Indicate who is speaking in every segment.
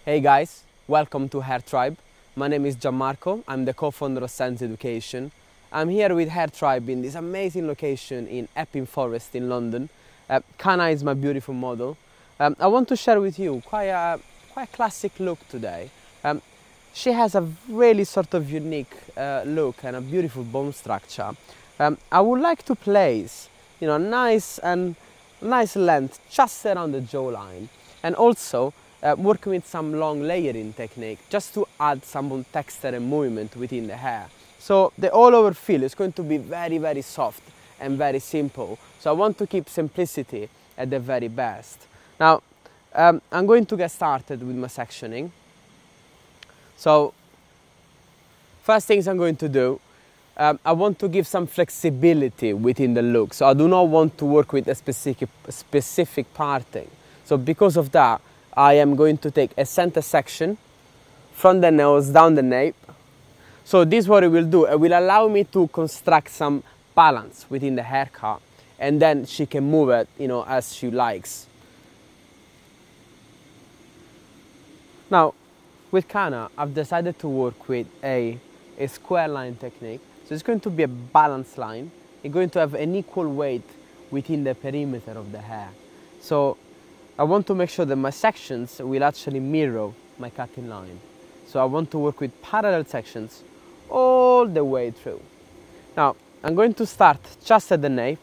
Speaker 1: Hey guys, welcome to Hair Tribe. My name is Gianmarco, I'm the co-founder of Sense Education. I'm here with Hair Tribe in this amazing location in Epping Forest in London. Kana is my beautiful model. I want to share with you quite a classic look today. She has a really sort of unique look and a beautiful bone structure. I would like to place, a nice length just around the jawline, and also working with some long layering technique just to add some texture and movement within the hair. So the all over feel is going to be very soft and very simple. So I want to keep simplicity at the very best. Now I'm going to get started with my sectioning. So first things I'm going to do, I want to give some flexibility within the look. So I do not want to work with a specific parting. So because of that, I am going to take a center section from the nose down the nape. So this what it will do. It will allow me to construct some balance within the haircut, and then she can move it, as she likes. Now, with Kana, I've decided to work with a square line technique. So it's going to be a balanced line. It's going to have an equal weight within the perimeter of the hair. So I want to make sure that my sections will actually mirror my cutting line. So I want to work with parallel sections all the way through. Now, I'm going to start just at the nape,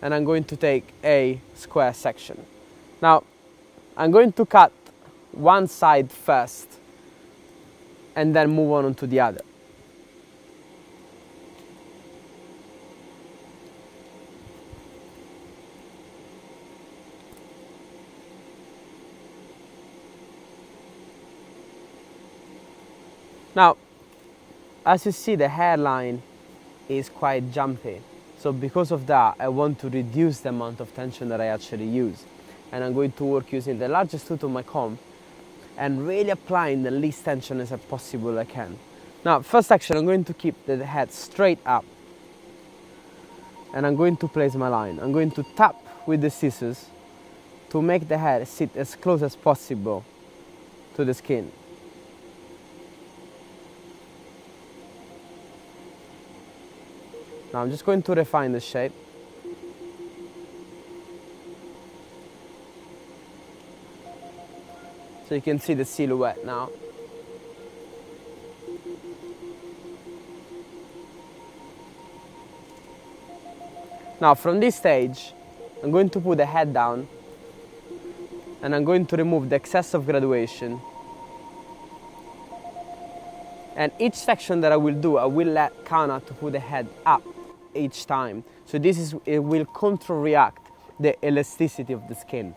Speaker 1: and I'm going to take a square section. Now, I'm going to cut one side first, and then move on to the other. Now, as you see, the hairline is quite jumpy. So because of that, I want to reduce the amount of tension that I actually use. And I'm going to work using the largest tooth of my comb and really applying the least tension as possible I can. Now, first section, I'm going to keep the head straight up. And I'm going to place my line. I'm going to tap with the scissors to make the hair sit as close as possible to the skin. Now I'm just going to refine the shape. So you can see the silhouette now. Now from this stage, I'm going to put the head down and I'm going to remove the excess of graduation. And each section that I will do, I will let Kana to put the head up each time. So it will counter-react the elasticity of the skin.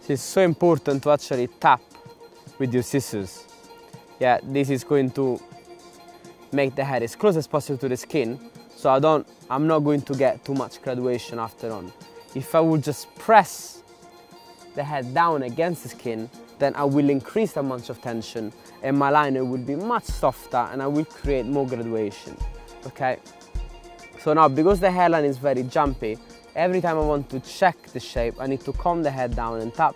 Speaker 1: It's so important to actually tap with your scissors. Yeah, this is going to make the hair as close as possible to the skin, so I'm not going to get too much graduation after on. If I would just press the head down against the skin, then I will increase the amount of tension and my liner will be much softer and I will create more graduation. Okay? So now, because the hairline is very jumpy, every time I want to check the shape, I need to comb the head down and tap.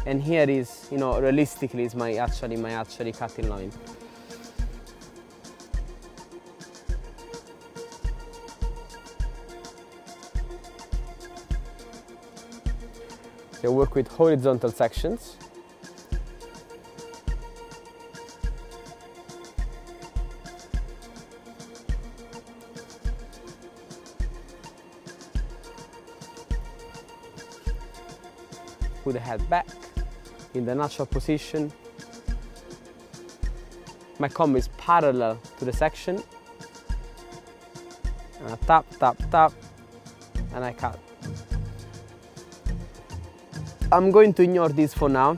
Speaker 1: And here is, realistically, is my actually cutting line. So work with horizontal sections. put the head back in the natural position. My comb is parallel to the section. And I tap, tap, tap, and I cut. I'm going to ignore this for now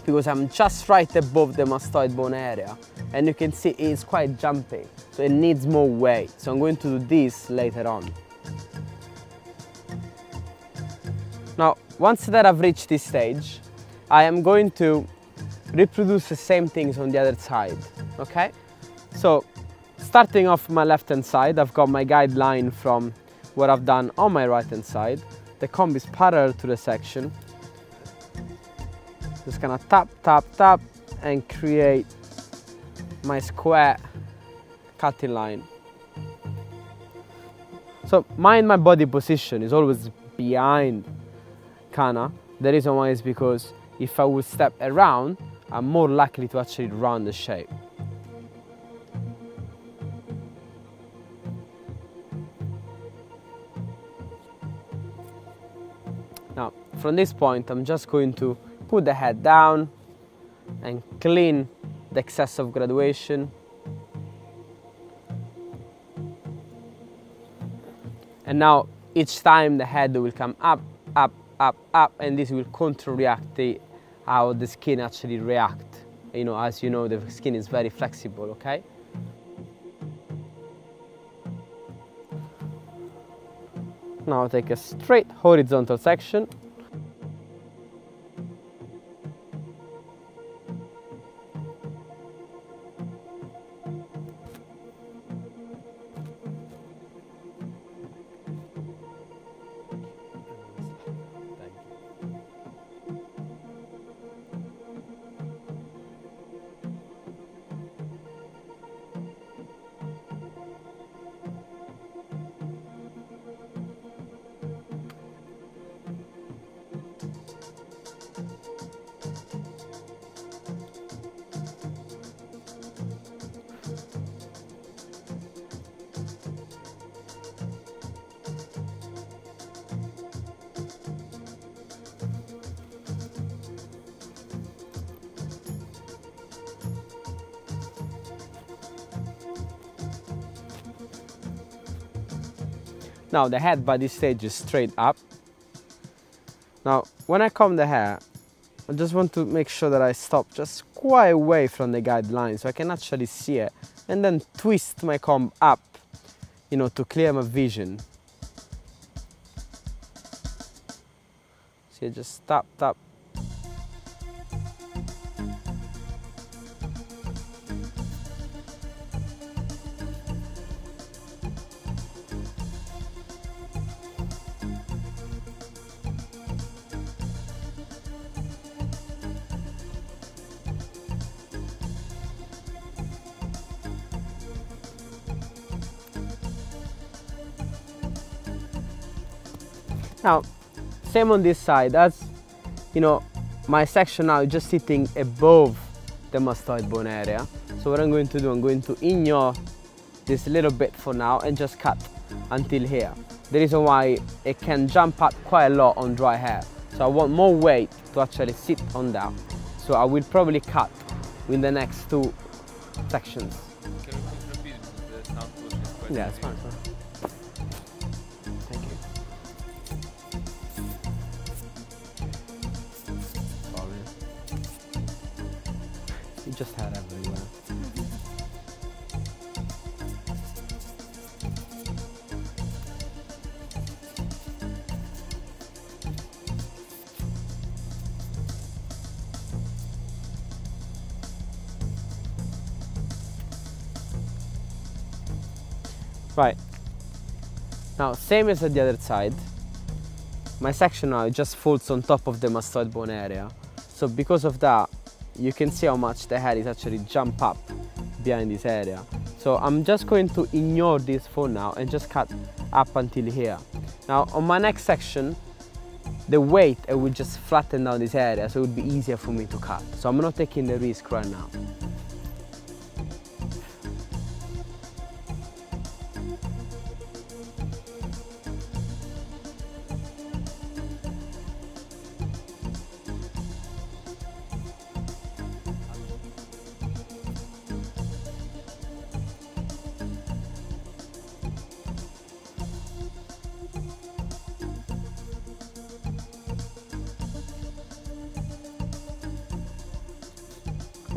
Speaker 1: because I'm just right above the mastoid bone area, and you can see it's quite jumpy, so it needs more weight. So I'm going to do this later on. Now, once that I've reached this stage, I am going to reproduce the same things on the other side, okay? So, starting off my left hand side, I've got my guideline from what I've done on my right hand side. The comb is parallel to the section. Just gonna tap, tap, tap, and create my square cutting line. So my body position is always behind Kana. The reason why is because if I would step around, I'm more likely to actually round the shape. Now, from this point, I'm just going to put the head down and clean the excess of graduation. And now, each time the head will come up, up, up, up, and this will counter-react how the skin actually reacts. You know, as you know, the skin is very flexible, okay? Now take a straight horizontal section. Now the head by this stage is straight up. Now when I comb the hair, I just want to make sure that I stop just quite away from the guideline so I can actually see it, and then twist my comb up, you know, to clear my vision. So you just tap, tap. Now, same on this side, as you know, my section now is just sitting above the mastoid bone area. So what I'm going to do, I'm going to ignore this little bit for now and just cut until here. The reason why it can jump up quite a lot on dry hair. So I want more weight to actually sit on that. So I will probably cut in the next two sections.
Speaker 2: Can you repeat the sound portion?
Speaker 1: Yeah, it's fine. Thank you. You just had everywhere. Right. Now, same as at the other side, my section now just folds on top of the mastoid bone area. So because of that, you can see how much the hair is actually jump up behind this area. So I'm just going to ignore this for now and just cut up until here. Now on my next section, the weight, it will just flatten down this area, so it would be easier for me to cut. So I'm not taking the risk right now.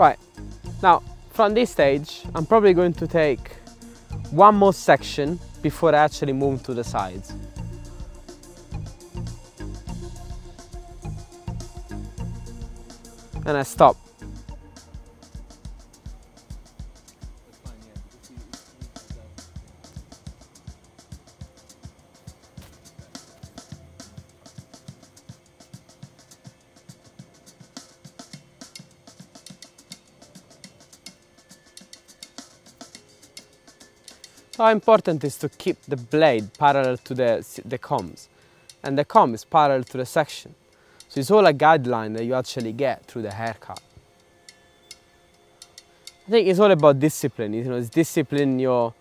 Speaker 1: Right, now from this stage I'm probably going to take one more section before I actually move to the sides. And I stop. How important is to keep the blade parallel to the combs, and the comb is parallel to the section. So it's all a guideline that you actually get through the haircut. I think it's all about discipline, you know, it's discipline your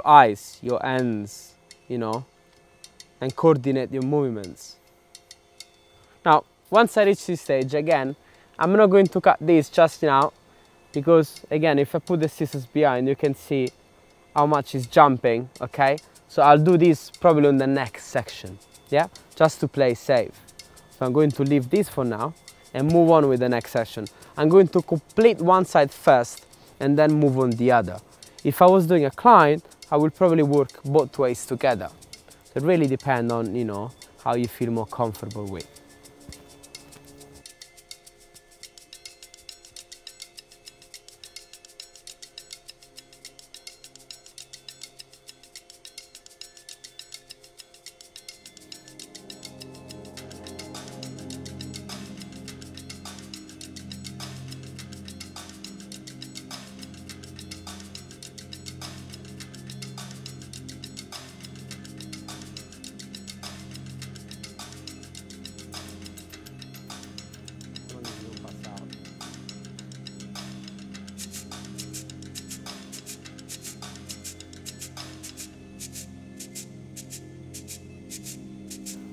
Speaker 1: eyes, your hands, you know, and coordinate your movements. Now, once I reach this stage, again, I'm not going to cut this just now, because again, if I put the scissors behind, you can see how much is jumping, okay? So I'll do this probably on the next section, yeah? Just to play safe. So I'm going to leave this for now and move on with the next section. I'm going to complete one side first and then move on the other. If I was doing a client, I would probably work both ways together. So it really depends on, you know, how you feel more comfortable with.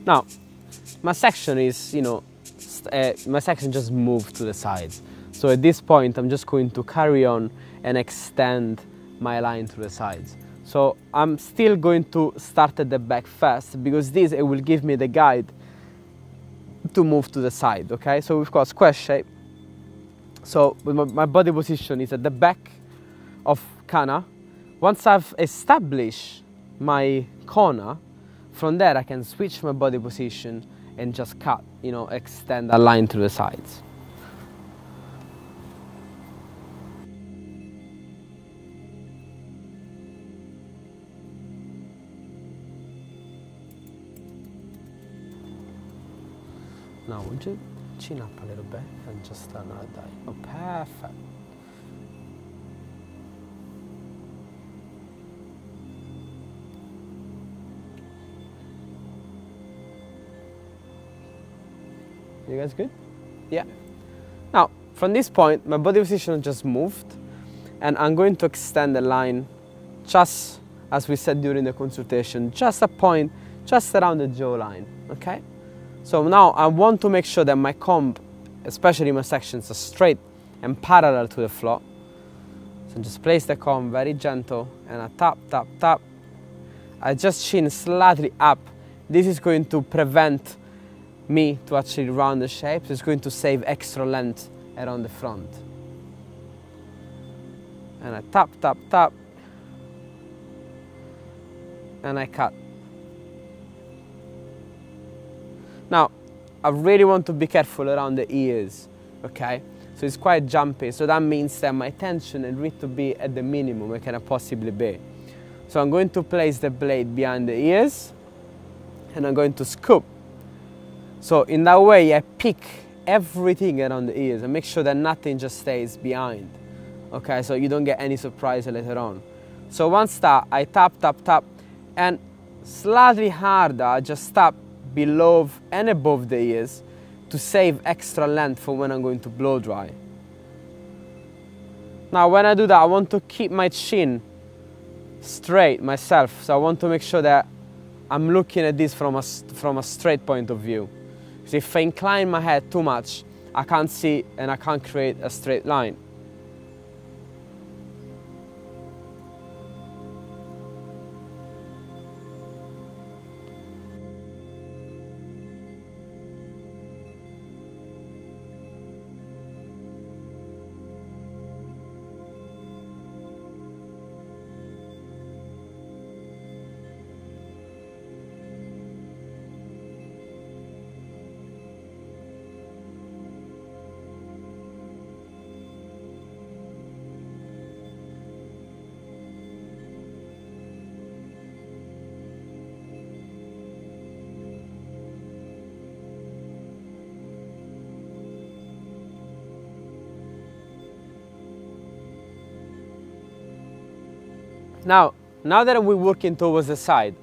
Speaker 1: Now, my section is, you know, my section just moved to the sides. So at this point, I'm just going to carry on and extend my line to the sides. So I'm still going to start at the back first, because this, it will give me the guide to move to the side, okay? So we've got square shape. So my body position is at the back of canna. Once I've established my corner, from there I can switch my body position and just cut, you know, extend a line to the sides. Now would you chin up a little bit and just turn like that? Oh, perfect. You guys good? Yeah. Now, from this point, my body position just moved, and I'm going to extend the line just as we said during the consultation, just a point, just around the jawline, okay? So now I want to make sure that my comb, especially my sections, are straight and parallel to the floor. So just place the comb very gentle, and I tap, tap, tap. I just chin slightly up. This is going to prevent me to actually round the shape. So it's going to save extra length around the front. And I tap, tap, tap. And I cut. Now, I really want to be careful around the ears, okay? So it's quite jumpy, so that means that my tension needs to be at the minimum it can possibly be. So I'm going to place the blade behind the ears, and I'm going to scoop. So in that way, I pick everything around the ears and make sure that nothing just stays behind, okay? So you don't get any surprise later on. So once that, I tap, tap, tap, and slightly harder, I just tap below and above the ears to save extra length for when I'm going to blow dry. Now when I do that, I want to keep my chin straight myself, so I want to make sure that I'm looking at this from a straight point of view. So if I incline my head too much, I can't see and I can't create a straight line. Now that we're working towards the side,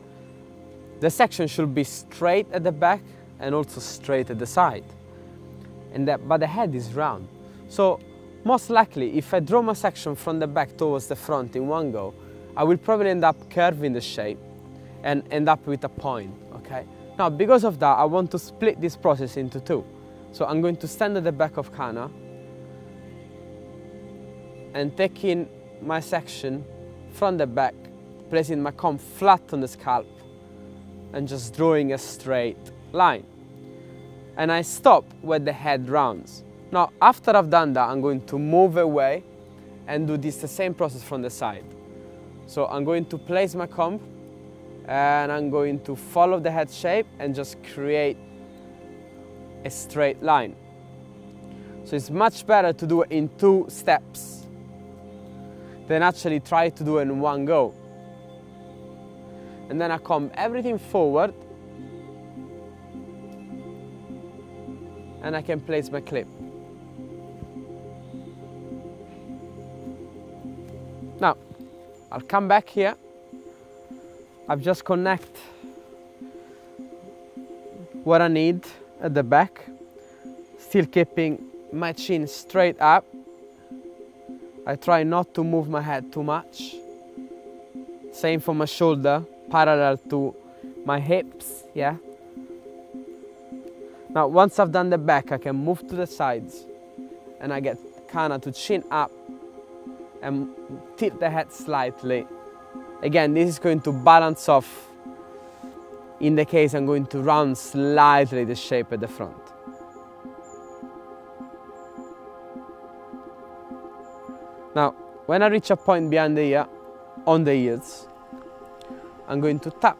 Speaker 1: the section should be straight at the back and also straight at the side. But the head is round. So most likely, if I draw my section from the back towards the front in one go, I will probably end up curving the shape and end up with a point, okay? Now, because of that, I want to split this process into two. So I'm going to stand at the back of Kana and taking my section from the back, placing my comb flat on the scalp and just drawing a straight line. And I stop where the head rounds. Now, after I've done that, I'm going to move away and do the same process from the side. So I'm going to place my comb and I'm going to follow the head shape and just create a straight line. So it's much better to do it in 2 steps than actually try to do it in one go. And then I comb everything forward and I can place my clip. Now, I'll come back here. I've just connect what I need at the back, still keeping my chin straight up. I try not to move my head too much. Same for my shoulder, parallel to my hips, yeah? Now, once I've done the back, I can move to the sides and I get Kana to chin up and tilt the head slightly. Again, this is going to balance off in the case I'm going to round slightly the shape at the front. Now, when I reach a point behind the ear, on the ears, I'm going to tap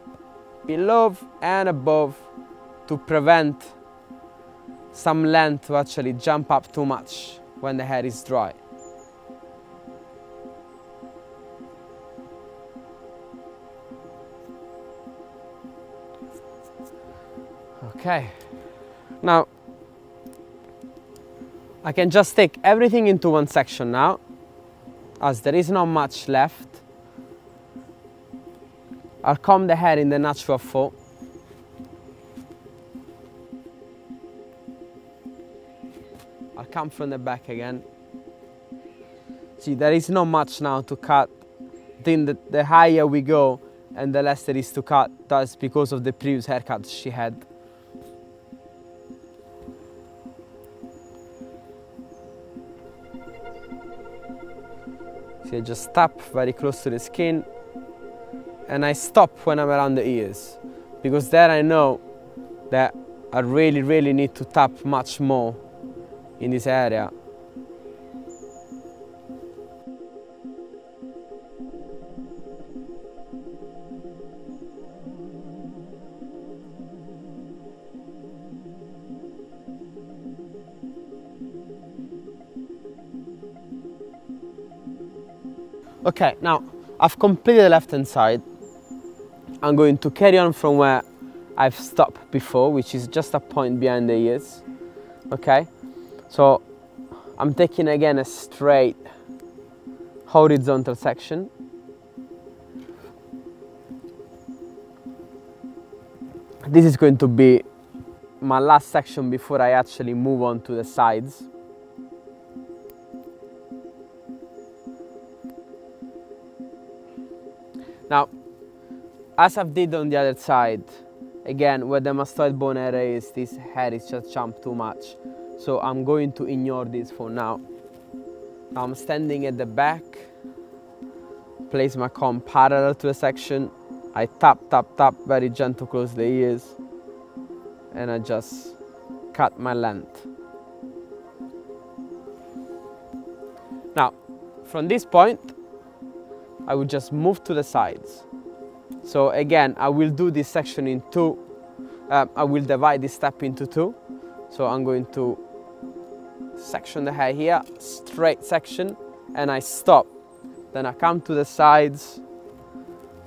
Speaker 1: below and above to prevent some length to actually jump up too much when the hair is dry. Okay, now I can just take everything into one section now, as there is not much left. I'll comb the hair in the natural flow. I'll come from the back again. See, there is not much now to cut. Then the higher we go and the less there is to cut. That's because of the previous haircut she had. See, I just tap very close to the skin and I stop when I'm around the ears, because there I know that I really need to tap much more in this area. Okay, now I've completed the left hand side. I'm going to carry on from where I've stopped before, which is just a point behind the ears. Okay, so I'm taking again a straight horizontal section. This is going to be my last section before I actually move on to the sides. Now, as I've did on the other side, again, where the mastoid bone area is, this hair is just jumped too much. So I'm going to ignore this for now. Now I'm standing at the back, place my comb parallel to the section. I tap, very gentle close the ears, and I just cut my length. Now, from this point, I will just move to the sides. So again, I will do this section in two. I will divide this step into two. So I'm going to section the hair here, straight section, and I stop. Then I come to the sides,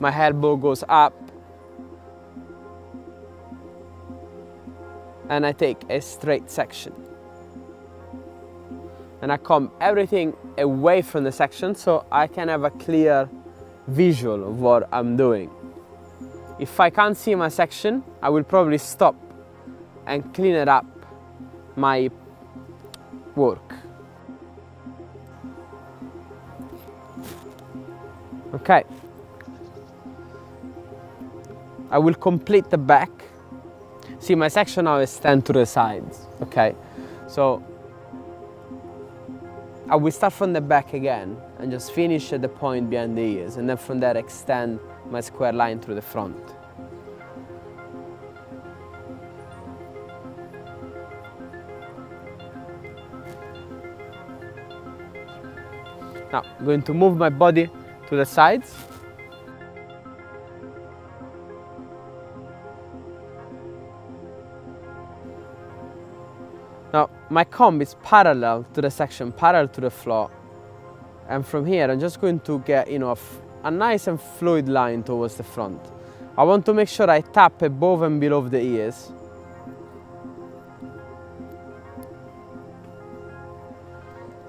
Speaker 1: my hair bow goes up, and I take a straight section. And I comb everything away from the section so I can have a clear visual of what I'm doing. If I can't see my section, I will probably stop and clean it up my work. Okay. I will complete the back. See, my section now is 10 to the sides, okay? So I will start from the back again and just finish at the point behind the ears, and then from there extend my square line through the front. Now, I'm going to move my body to the sides. Now, my comb is parallel to the section, parallel to the floor. And from here, I'm just going to get, a nice and fluid line towards the front. I want to make sure I tap above and below the ears.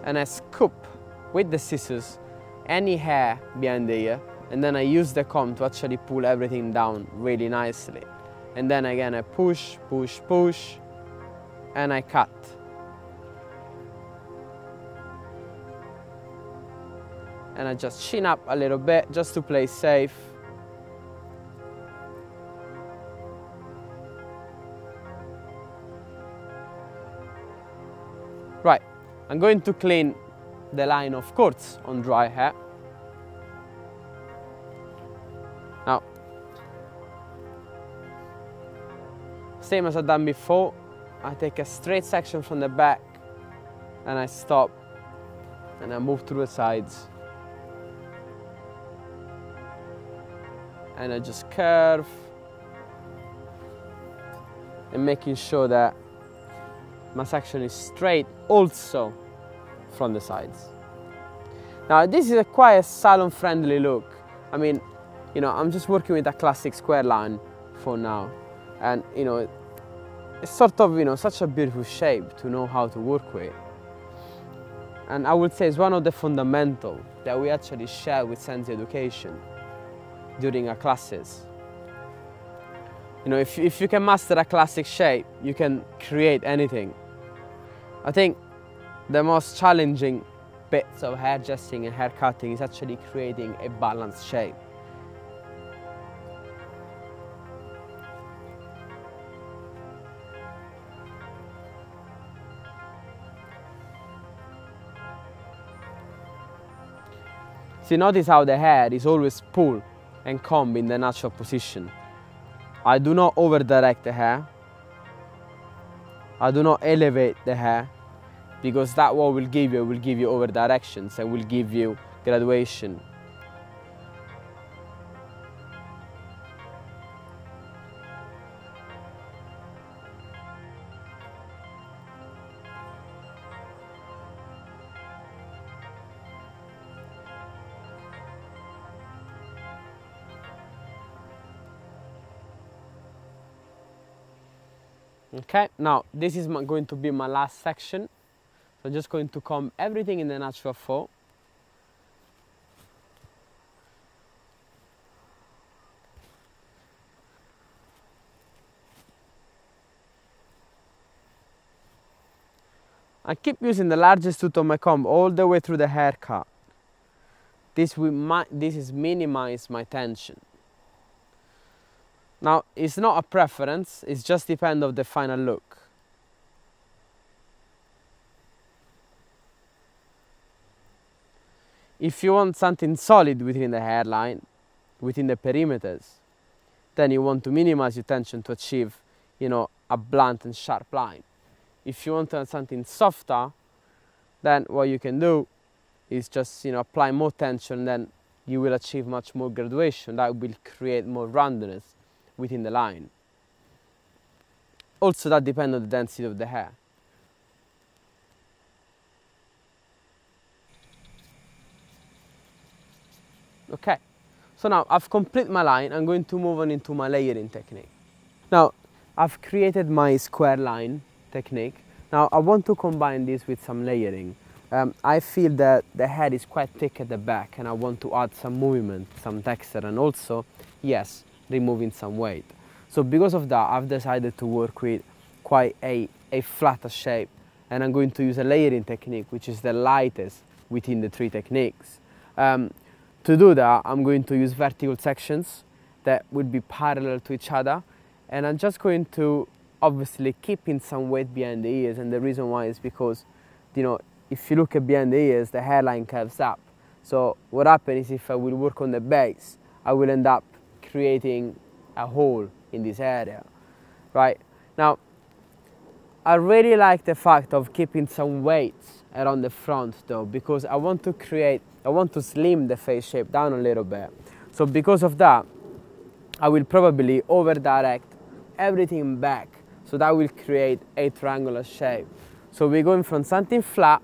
Speaker 1: And I scoop with the scissors any hair behind the ear, and then I use the comb to actually pull everything down really nicely. And then again I push, push, push, and I cut. And I just chin up a little bit just to play safe. Right, I'm going to clean the line, of course, on dry hair. Now, same as I've done before, I take a straight section from the back and I stop and I move through the sides. And I just curve and making sure that my section is straight also from the sides. Now this is a quite salon friendly look. I mean, I'm just working with a classic square line for now, and it's sort of such a beautiful shape to know how to work with. And I would say it's one of the fundamentals that we actually share with Sensi Education during our classes. If you can master a classic shape, you can create anything. I think the most challenging bits of hair dressing and hair cutting is actually creating a balanced shape. See, notice how the hair is always pulled and combed in the natural position. I do not over direct the hair. I do not elevate the hair, because that what will give you over directions and will give you graduation. Okay, now this is going to be my last section. So I'm just going to comb everything in the natural flow. I keep using the largest tooth of my comb all the way through the haircut. This is minimize my tension. Now, it's not a preference, it just depends on the final look. If you want something solid within the hairline, within the perimeters, then you want to minimize your tension to achieve, a blunt and sharp line. If you want to have something softer, then what you can do is just, apply more tension, then you will achieve much more graduation. That will create more roundness within the line. Also, that depends on the density of the hair. Okay, so now I've completed my line. I'm going to move on into my layering technique. Now, I've created my square line technique. Now, I want to combine this with some layering. I feel that the head is quite thick at the back and I want to add some movement, some texture, and also, yes, removing some weight. So because of that, I've decided to work with quite a flatter shape, and I'm going to use a layering technique, which is the lightest within the three techniques. To do that, I'm going to use vertical sections that would be parallel to each other, and I'm just going to obviously keeping some weight behind the ears, and the reason why is because, you know, if you look at behind the ears, the hairline curves up. So what happens is if I will work on the base, I will end up creating a hole in this area, right? Now, I really like the fact of keeping some weight around the front though, because I want to slim the face shape down a little bit. So because of that, I will probably over direct everything back, so that will create a triangular shape. So we're going from something flat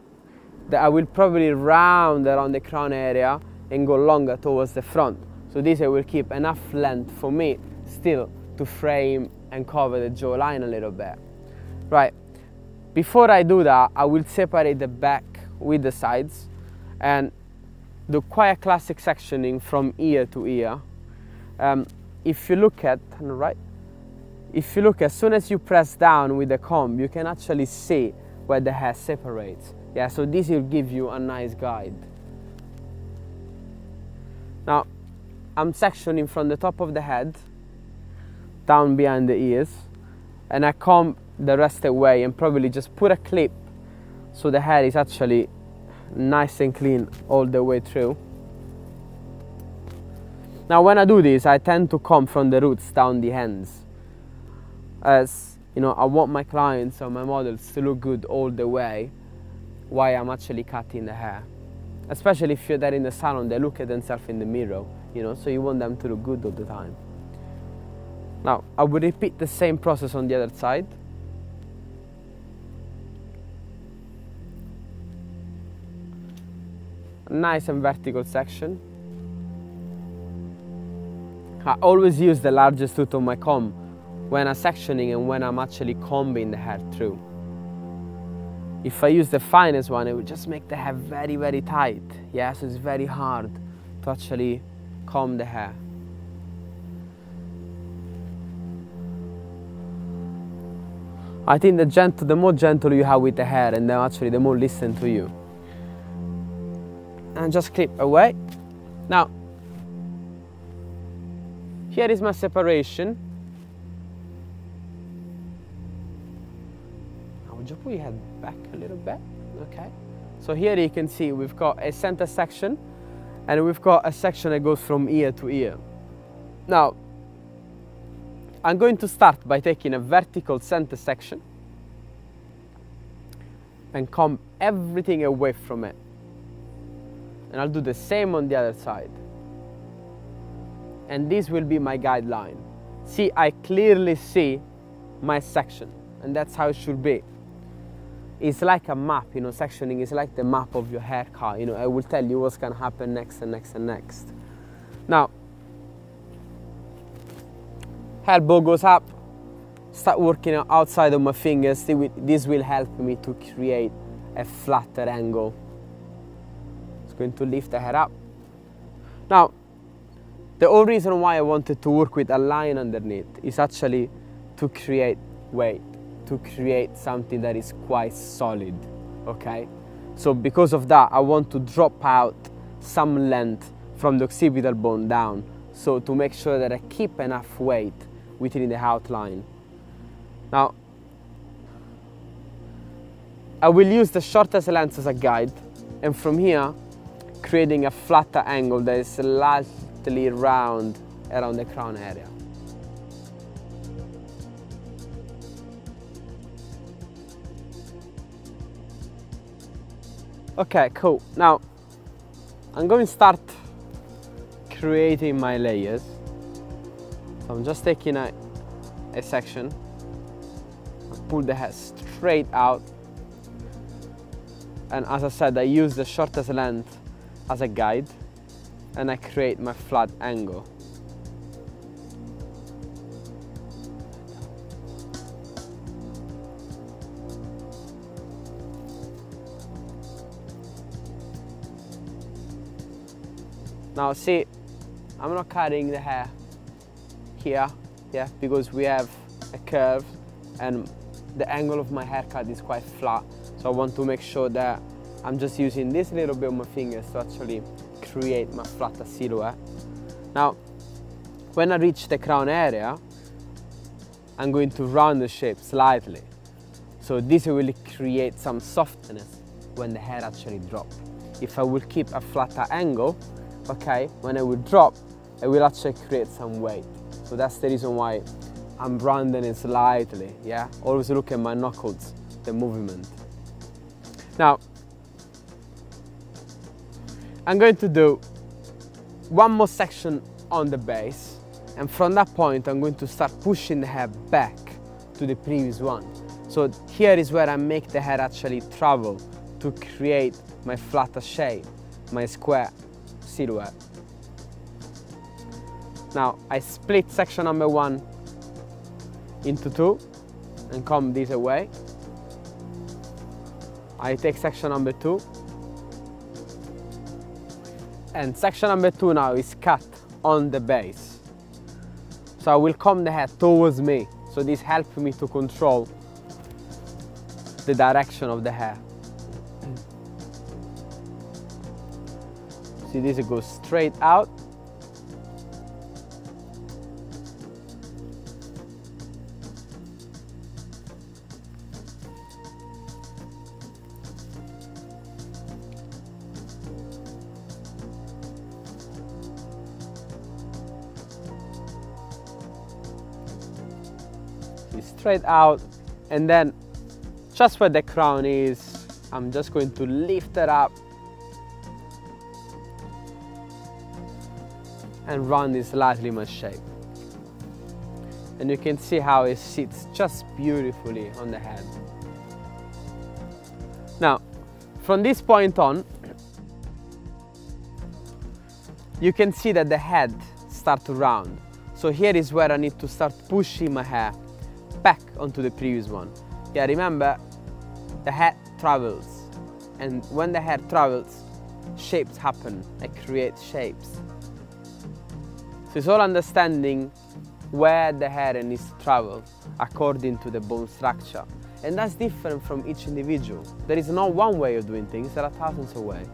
Speaker 1: that I will probably round around the crown area and go longer towards the front. So this I will keep enough length for me still to frame and cover the jawline a little bit. Right, before I do that, I will separate the back with the sides and do quite a classic sectioning from ear to ear. If you look at, right, if you look, as soon as you press down with the comb, you can actually see where the hair separates. Yeah, so this will give you a nice guide. Now, I'm sectioning from the top of the head down behind the ears, and I comb the rest away and probably just put a clip so the hair is actually nice and clean all the way through. Now when I do this, I tend to comb from the roots down the ends, as you know, I want my clients or my models to look good all the way while I'm actually cutting the hair. Especially if you're there in the salon, they look at themselves in the mirror, you know, so you want them to look good all the time. Now I will repeat the same process on the other side. A nice and vertical section. I always use the largest tooth of my comb when I'm sectioning and when I'm actually combing the hair through. If I use the finest one, it will just make the hair very, very tight. Yeah, so it's very hard to actually comb the hair. I think the more gentle you have with the hair, and then actually the more listen to you. And just clip away. Now, here is my separation. Would you put your head back a little bit? Okay. So here you can see we've got a center section and we've got a section that goes from ear to ear. Now, I'm going to start by taking a vertical center section and comb everything away from it. And I'll do the same on the other side. And this will be my guideline. See, I clearly see my section, and that's how it should be. It's like a map, you know, sectioning is like the map of your haircut, you know, I will tell you what's gonna happen next and next and next. Now, hair bow goes up, start working outside of my fingers. This will help me to create a flatter angle. It's going to lift the hair up. Now, the whole reason why I wanted to work with a line underneath is actually to create weight, to create something that is quite solid, okay? So because of that, I want to drop out some length from the occipital bone down, so to make sure that I keep enough weight within the outline. Now, I will use the shortest length as a guide, and from here, creating a flatter angle that is slightly round around the crown area. Okay, cool. Now, I'm going to start creating my layers. So I'm just taking a section, pull the hair straight out, and as I said, I use the shortest length as a guide, and I create my flat angle. Now see, I'm not cutting the hair here, yeah, because we have a curve and the angle of my haircut is quite flat. So I want to make sure that I'm just using this little bit of my fingers to actually create my flatter silhouette. Now, when I reach the crown area, I'm going to round the shape slightly. So this will create some softness when the hair actually drops. If I will keep a flatter angle, okay, when I will drop, it will actually create some weight. So that's the reason why I'm rounding it slightly, yeah? Always look at my knuckles, the movement. Now, I'm going to do one more section on the base, and from that point I'm going to start pushing the hair back to the previous one. So here is where I make the hair actually travel to create my flatter shape, my square silhouette. Now I split section number 1 into 2 and comb this away. I take section number 2, and section number 2 now is cut on the base. So I will comb the hair towards me, so this helps me to control the direction of the hair. See, this goes straight out. Straight out, and then just where the crown is, I'm just going to lift it up and round it slightly my shape. And you can see how it sits just beautifully on the head. Now, from this point on, you can see that the head starts to round. So here is where I need to start pushing my hair back onto the previous one. Yeah, remember, the head travels, and when the hair travels, shapes happen. It creates shapes. So it's all understanding where the hair needs to travel according to the bone structure, and that's different from each individual. There is not one way of doing things, there are thousands of ways.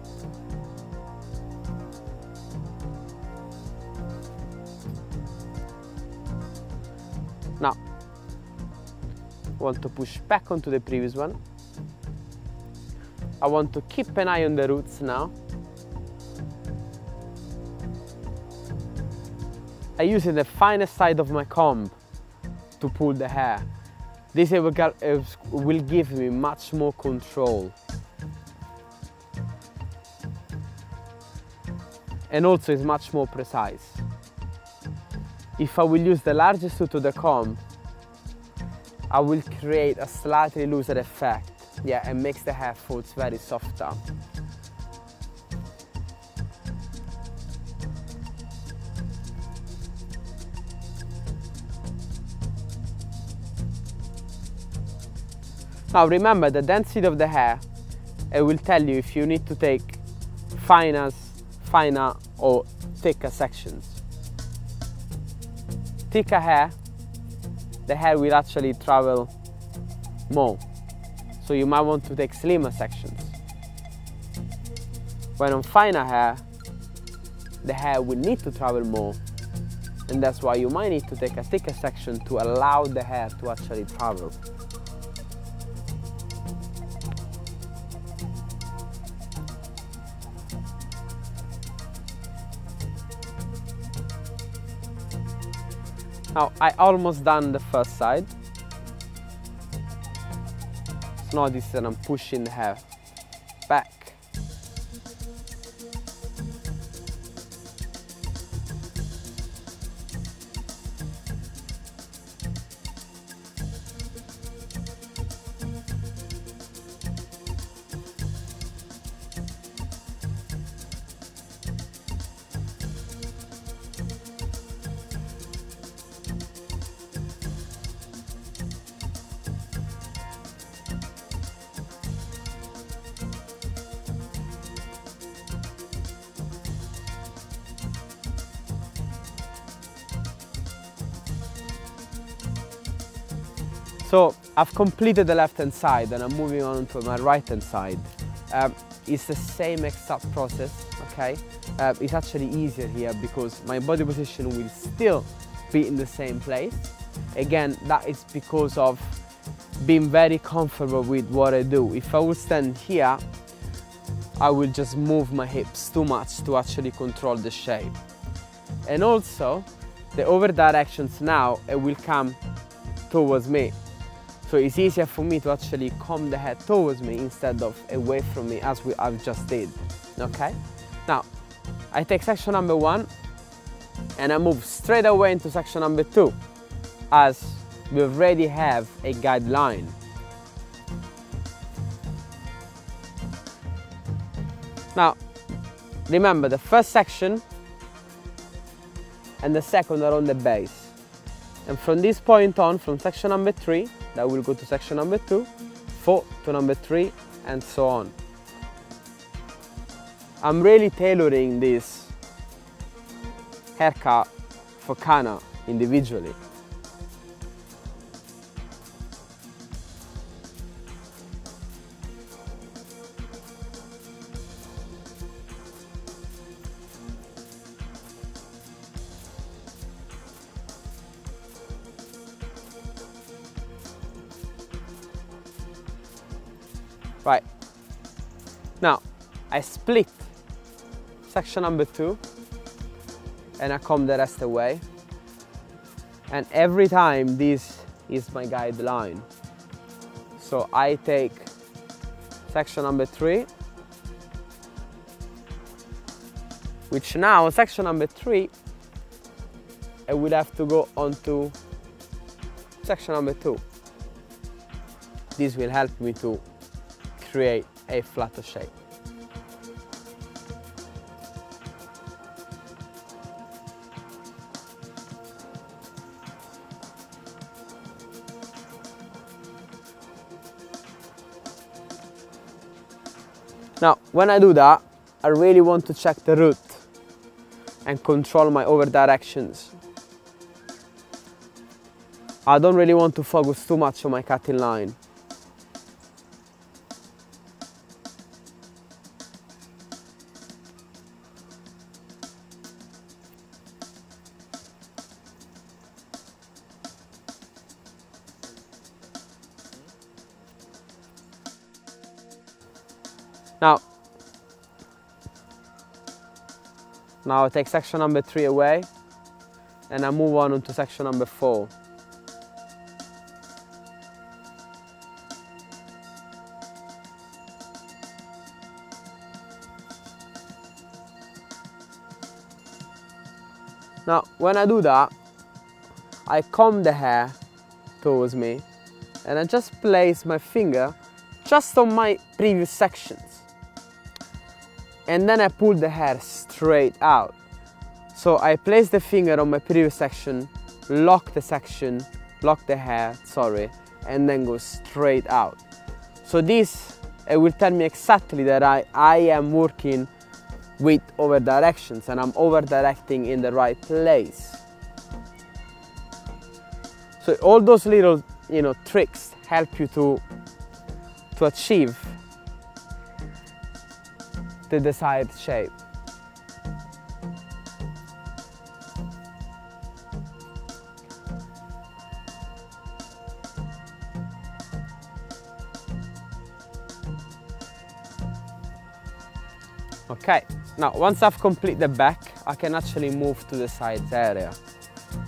Speaker 1: Now, I want to push back onto the previous one. I want to keep an eye on the roots now. I use the finest side of my comb to pull the hair. This will give me much more control. And also is much more precise. If I will use the largest tooth of the comb, I will create a slightly looser effect. Yeah, it makes the hair folds very softer. Now remember, the density of the hair, it will tell you if you need to take finer or thicker sections. Thicker hair, the hair will actually travel more. So you might want to take slimmer sections. When on finer hair, the hair will need to travel more. And that's why you might need to take a thicker section to allow the hair to actually travel. Now, I almost done the first side. So notice that I'm pushing the hair back. So I've completed the left hand side and I'm moving on to my right hand side. It's the same exact process, okay? It's actually easier here because my body position will still be in the same place. Again, that is because of being very comfortable with what I do. If I would stand here, I will just move my hips too much to actually control the shape. And also, the over directions now, it will come towards me. So it's easier for me to actually comb the head towards me instead of away from me as I've just did, okay? Now, I take section number 1 and I move straight away into section number 2 as we already have a guideline. Now, remember the first section and the second are on the base. And from this point on, from section number 3, that will go to section number 2, 4 to number 3, and so on. I'm really tailoring this haircut for Kana individually. Right, now I split section number 2 and I comb the rest away, and every time this is my guideline. So I take section number 3, which now section number 3 I will have to go on to section number 2. This will help me to create a flatter shape. Now, when I do that, I really want to check the root and control my over directions. I don't really want to focus too much on my cutting line. Now I take section number 3 away and I move on to section number 4. Now when I do that, I comb the hair towards me and I just place my finger just on my previous sections. And then I pull the hair straight out. So I place the finger on my previous section, lock the hair, and then go straight out. So this, it will tell me exactly that I am working with over directions and I'm over directing in the right place. So all those little, tricks help you to achieve the desired shape. Okay, now once I've completed the back, I can actually move to the sides area.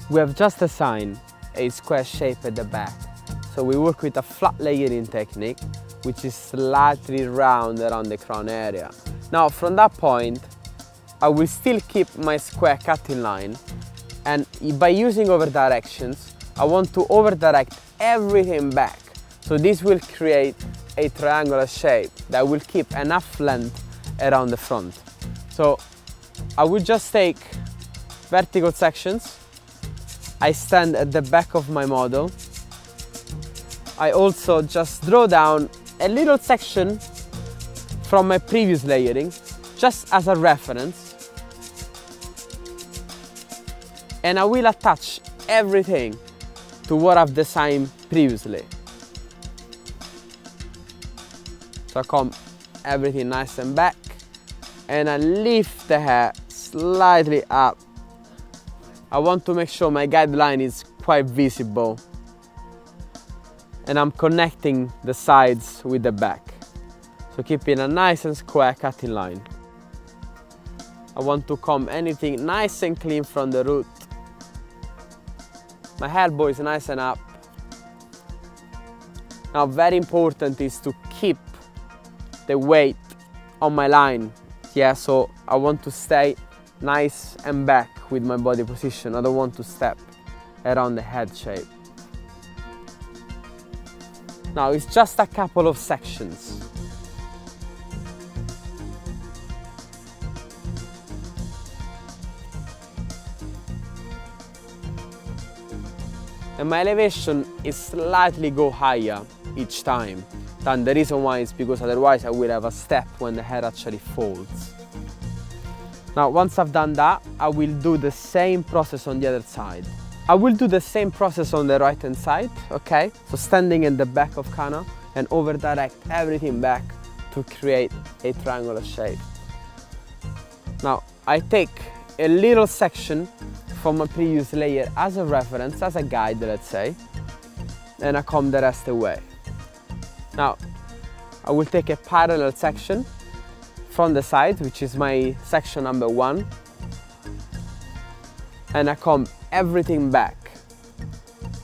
Speaker 1: We have just assigned a square shape at the back. So we work with a flat layering technique, which is slightly round around the crown area. Now from that point, I will still keep my square cutting line, and by using over directions, I want to over direct everything back. So this will create a triangular shape that will keep enough length around the front. So I will just take vertical sections. I stand at the back of my model. I also just draw down a little section from my previous layering, just as a reference. And I will attach everything to what I've designed previously. So I comb everything nice and back, and I lift the hair slightly up. I want to make sure my guideline is quite visible, and I'm connecting the sides with the back. So keeping a nice and square cutting line. I want to comb anything nice and clean from the root. My hair bow is nice and up. Now very important is to keep the weight on my line. Yeah, so I want to stay nice and back with my body position. I don't want to step around the head shape. Now it's just a couple of sections. And my elevation is slightly go higher each time. And the reason why is because otherwise I will have a step when the hair actually folds. Now once I've done that, I will do the same process on the other side. I will do the same process on the right hand side, okay? So standing in the back of Kana and over direct everything back to create a triangular shape. Now I take a little section from a previous layer as a reference, as a guide, let's say, and I comb the rest away. Now I will take a parallel section from the side, which is my section number 1, and I comb everything back,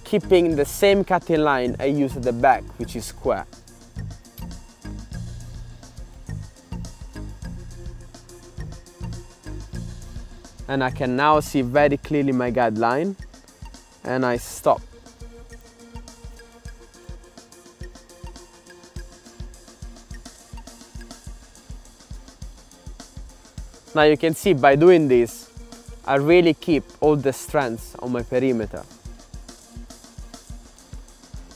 Speaker 1: keeping the same cutting line I use at the back, which is square. And I can now see very clearly my guideline, and I stop. Now you can see by doing this, I really keep all the strands on my perimeter.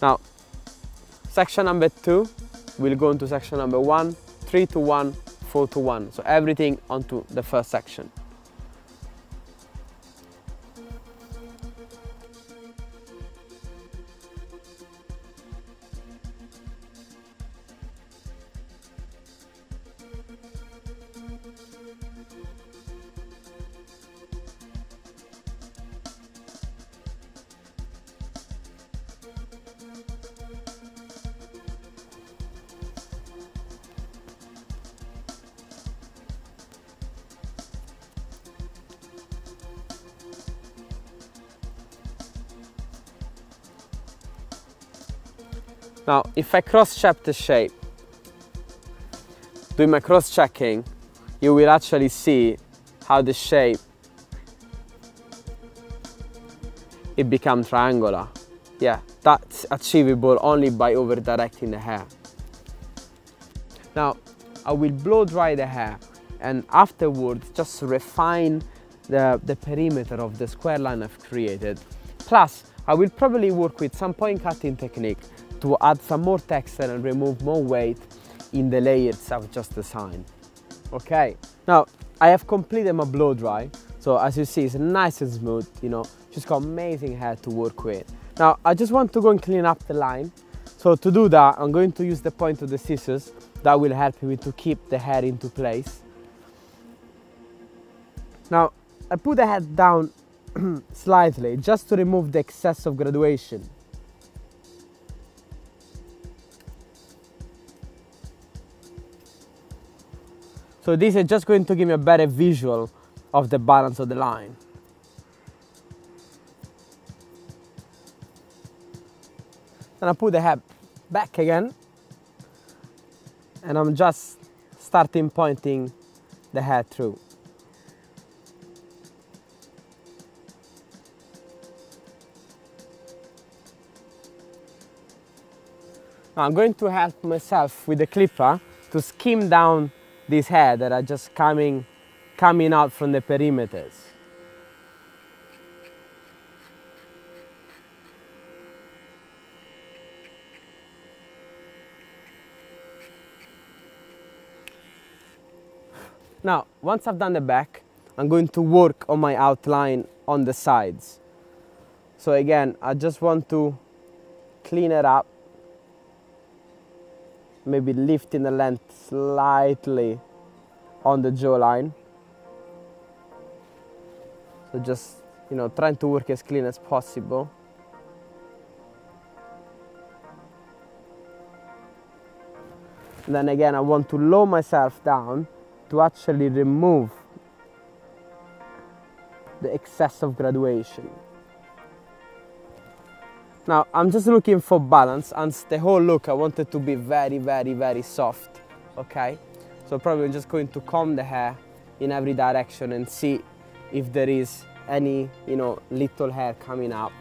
Speaker 1: Now, section number 2 will go into section number 1, 3 to 1, 4 to 1. So everything onto the first section. Now, if I cross-check the shape, doing my cross-checking, you will actually see how the shape, it becomes triangular. Yeah, that's achievable only by over-directing the hair. Now, I will blow dry the hair, and afterwards just refine the perimeter of the square line I've created. Plus, I will probably work with some point cutting technique to add some more texture and remove more weight in the layers I've just designed. Okay, now I have completed my blow dry, so as you see it's nice and smooth, you know, just got amazing hair to work with. Now I just want to go and clean up the line, so to do that I'm going to use the point of the scissors. That will help me to keep the hair into place. Now I put the head down slightly just to remove the excess of graduation. So this is just going to give me a better visual of the balance of the line. Then I put the head back again, and I'm just starting pointing the hair through. Now I'm going to help myself with the clipper to skim down this hair that are just coming out from the perimeters. Now, once I've done the back, I'm going to work on my outline on the sides. So again, I just want to clean it up, maybe lifting the length slightly on the jawline. So just, you know, trying to work as clean as possible. And then again, I want to lower myself down to actually remove the excess of graduation. Now, I'm just looking for balance, and the whole look I want it to be very, very, very soft, okay? So probably I'm just going to comb the hair in every direction and see if there is any, you know, little hair coming up.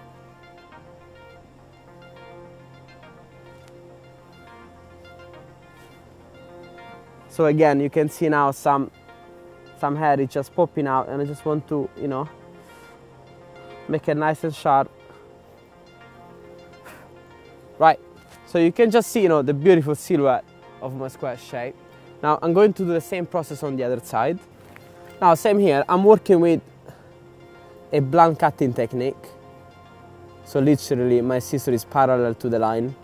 Speaker 1: So again, you can see now some hair is just popping out, and I just want to, you know, make it nice and sharp. Right, so you can just see, you know, the beautiful silhouette of my square shape. Now I'm going to do the same process on the other side. Now same here, I'm working with a blunt cutting technique. So literally my scissor is parallel to the line.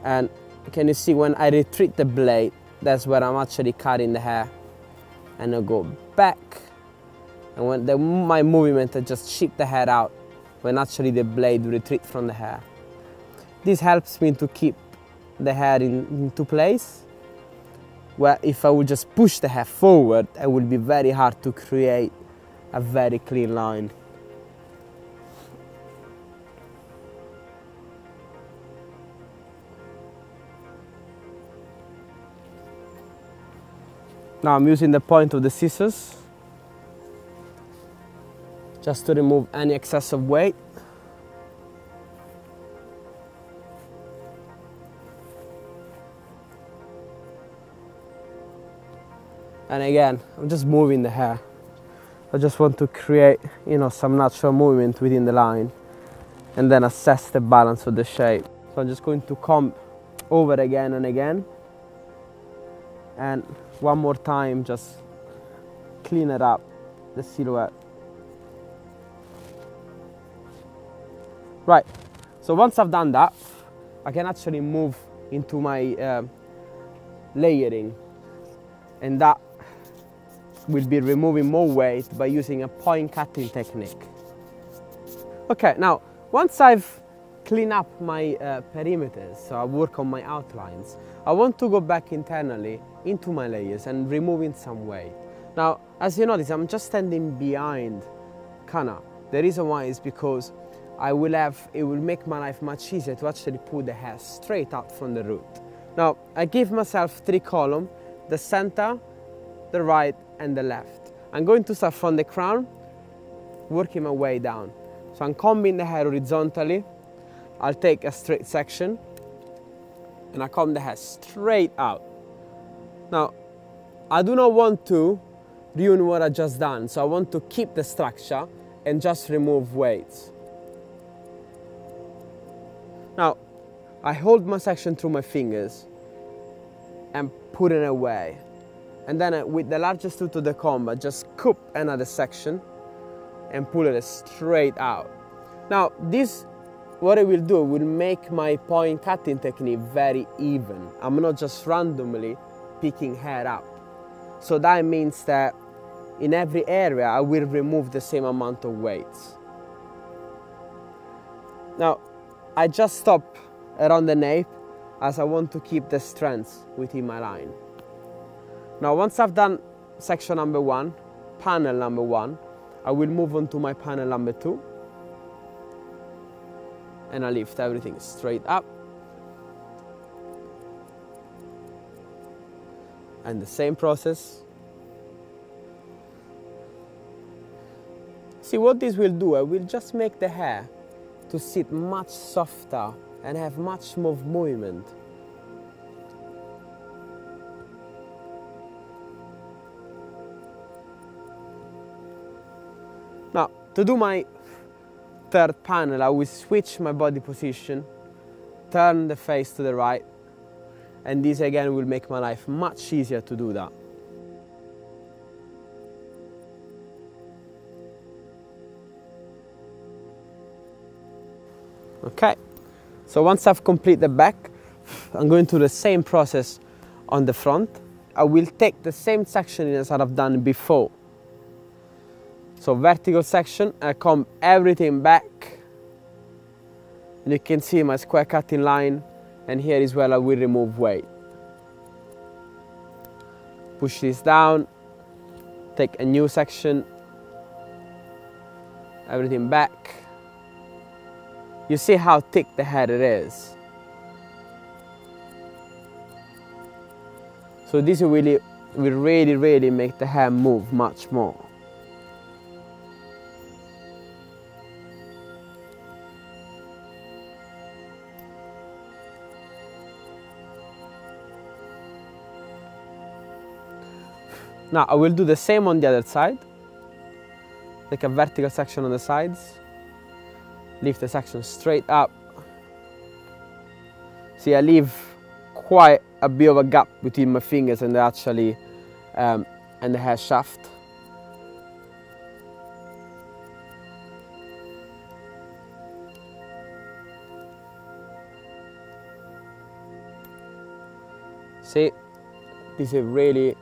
Speaker 1: And can you see when I retreat the blade, that's where I'm actually cutting the hair. And I go back. And when my movement, I just ship the hair out when actually the blade retreats from the hair. This helps me to keep the hair into place, where if I would just push the hair forward, it would be very hard to create a very clean line. Now I'm using the point of the scissors just to remove any excess of weight. And again, I'm just moving the hair. I just want to create, you know, some natural movement within the line and then assess the balance of the shape. So I'm just going to comb over again and again. And one more time, just clean it up, the silhouette. Right, so once I've done that, I can actually move into my layering, and that will be removing more weight by using a point cutting technique. Okay, now once I've cleaned up my perimeters, so I work on my outlines, I want to go back internally into my layers and removing some weight. Now, as you notice, I'm just standing behind Kana. The reason why is because it will make my life much easier to actually pull the hair straight out from the root. Now, I give myself 3 columns, the center, the right, and the left. I'm going to start from the crown, working my way down. So I'm combing the hair horizontally. I'll take a straight section, and I comb the hair straight out. Now, I do not want to ruin what I just done, so I want to keep the structure and just remove weights. Now, I hold my section through my fingers and put it away. And then with the largest tooth of the comb, I just scoop another section and pull it straight out. Now, what it will do, will make my point cutting technique very even. I'm not just randomly picking hair up. So that means that in every area, I will remove the same amount of weights. Now, I just stop around the nape as I want to keep the strength within my line. Now, once I've done section number 1, panel number 1, I will move on to my panel number 2. And I lift everything straight up. And the same process. See what this will do, it will just make the hair to sit much softer and have much more movement. Now, to do my third panel, I will switch my body position, turn the face to the right, and this again will make my life much easier to do that. Okay, so once I've completed the back, I'm going to do the same process on the front. I will take the same section as I've done before. So vertical section, I comb everything back. And you can see my square cutting line, and here is where I will remove weight. Push this down, take a new section, everything back. You see how thick the head it is. So this will really make the hair move much more. Now I will do the same on the other side. Take a vertical section on the sides. Lift the section straight up. See, I leave quite a bit of a gap between my fingers and the hair shaft. See, this is really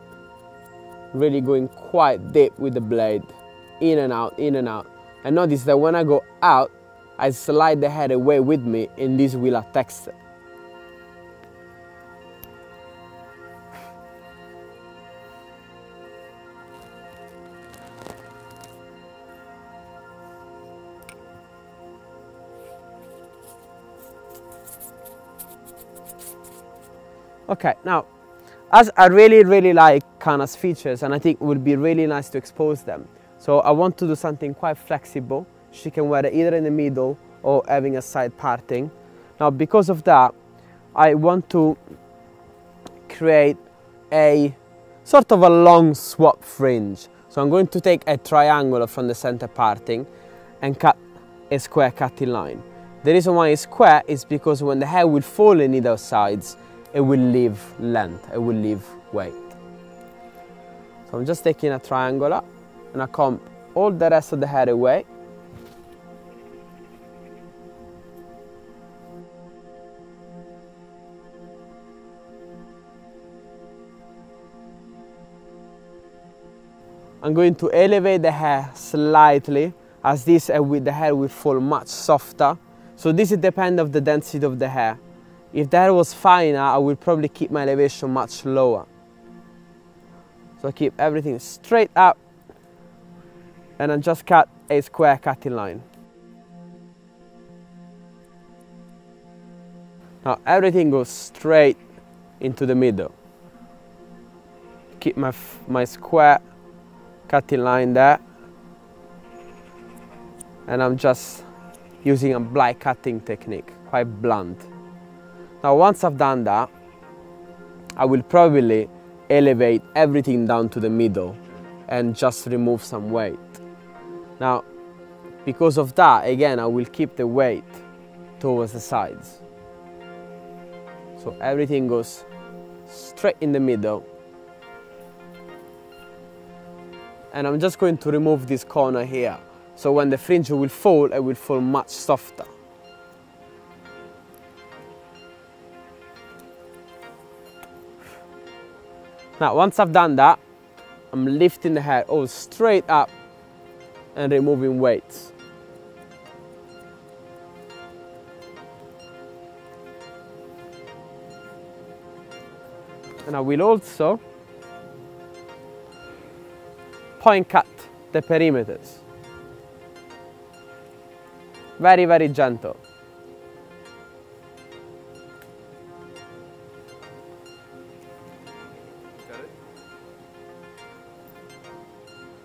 Speaker 1: going quite deep with the blade, in and out, in and out. And notice that when I go out, I slide the head away with me, and this will attach it. Okay, now, as I really like Kana's features, and I think it would be really nice to expose them. So I want to do something quite flexible. She can wear it either in the middle or having a side parting. Now, because of that, I want to create a sort of a long swap fringe. So I'm going to take a triangle from the center parting and cut a square cutting line. The reason why it's square is because when the hair will fall in either sides, it will leave length, it will leave weight. So I'm just taking a triangle up and I comb all the rest of the hair away. I'm going to elevate the hair slightly, as this with the hair will fall much softer. So this depends on the density of the hair. If the hair was finer, I will probably keep my elevation much lower. So I keep everything straight up and I just cut a square cutting line. Now everything goes straight into the middle. Keep my square cutting line there, and I'm just using a blind cutting technique, quite blunt. Now once I've done that, I will probably elevate everything down to the middle and just remove some weight. Now, because of that, again, I will keep the weight towards the sides. So everything goes straight in the middle. And I'm just going to remove this corner here. So when the fringe will fall, it will fall much softer. Now, once I've done that, I'm lifting the hair all straight up and removing weights. And I will also point cut the perimeters. Very, very gentle.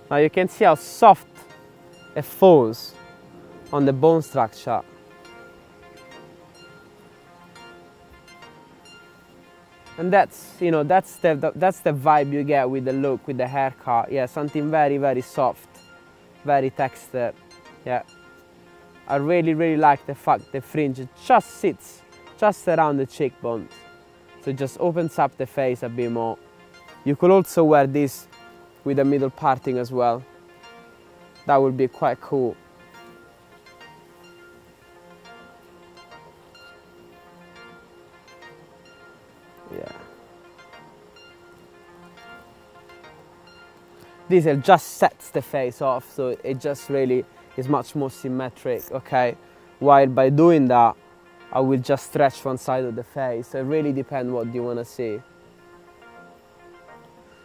Speaker 1: Now you can see how soft it falls on the bone structure. And that's, you know, that's the vibe you get with the look, with the haircut. Yeah, something very, very soft, very textured. Yeah, I really like the fact the fringe just sits just around the cheekbones, so it just opens up the face a bit more. You could also wear this with a middle parting as well. That would be quite cool. This just sets the face off, so it just really is much more symmetric, okay? While by doing that, I will just stretch one side of the face. So it really depends what you want to see.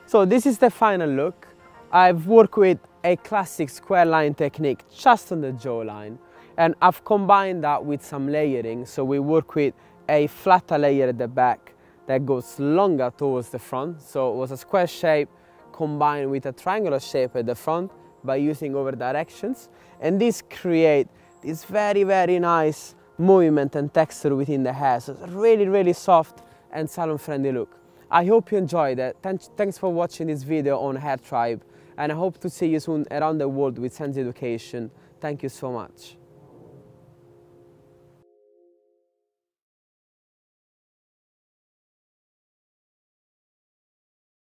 Speaker 1: So this is the final look. I've worked with a classic square line technique just on the jawline, and I've combined that with some layering. So we work with a flatter layer at the back that goes longer towards the front. So it was a square shape combined with a triangular shape at the front by using over directions, and this create this very, very nice movement and texture within the hair. So it's a really, really soft and salon friendly look. I hope you enjoyed it. Thanks for watching this video on Hair Tribe, and I hope to see you soon around the world with Sense Education. Thank you so much.